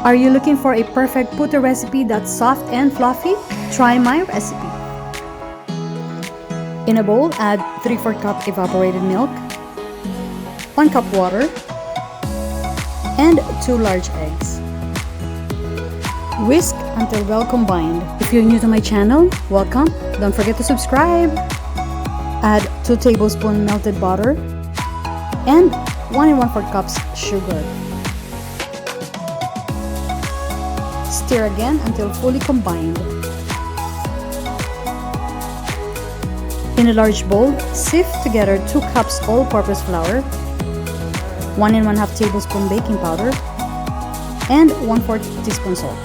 Are you looking for a perfect puto recipe that's soft and fluffy? Try my recipe. In a bowl, add 3/4 cup evaporated milk, 1 cup water, and 2 large eggs. Whisk until well combined. If you're new to my channel, welcome. Don't forget to subscribe. Add 2 tablespoons melted butter and 1 1/4 cups sugar. Stir again until fully combined. In a large bowl, sift together 2 cups all-purpose flour, 1 1/2 tablespoon baking powder, and 1/4 teaspoon salt.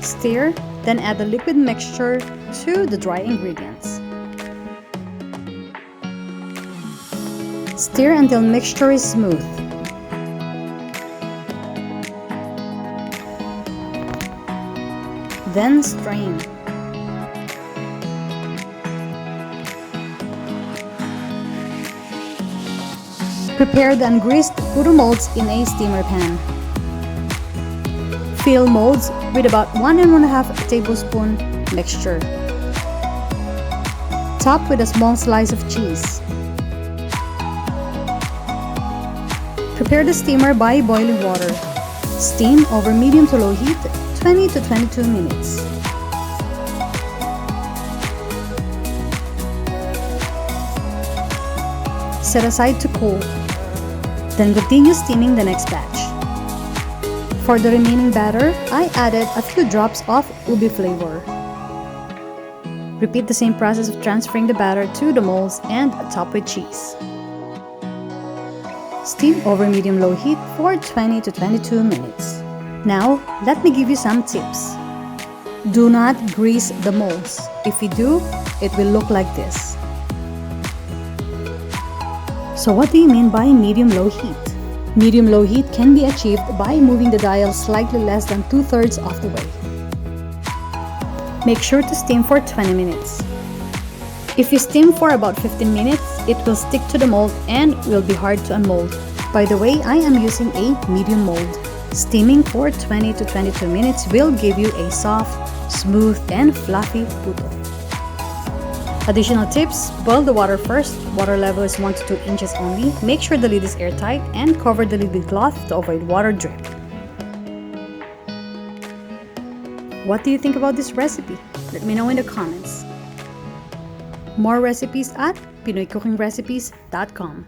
Stir, then add the liquid mixture to the dry ingredients. Stir until mixture is smooth. Then strain. Prepare the ungreased puto molds in a steamer pan. Fill molds with about 1 1/2 tablespoon mixture. Top with a small slice of cheese. Prepare the steamer by boiling water. Steam over medium to low heat 20 to 22 minutes. Set aside to cool. Then continue steaming the next batch. For the remaining batter, I added a few drops of ubi flavor. Repeat the same process of transferring the batter to the molds and top with cheese. Steam over medium-low heat for 20 to 22 minutes. Now, let me give you some tips. Do not grease the molds. If you do, it will look like this. So what do you mean by medium-low heat? Medium-low heat can be achieved by moving the dial slightly less than 2/3 of the way. Make sure to steam for 20 minutes. If you steam for about 15 minutes, it will stick to the mold and will be hard to unmold. By the way, I am using a medium mold. Steaming for 20 to 22 minutes will give you a soft, smooth, and fluffy puto. Additional tips: boil the water first. Water level is 1 to 2 inches only. Make sure the lid is airtight and cover the lid with cloth to avoid water drip. What do you think about this recipe? Let me know in the comments. More recipes at PinoyCookingRecipes.com.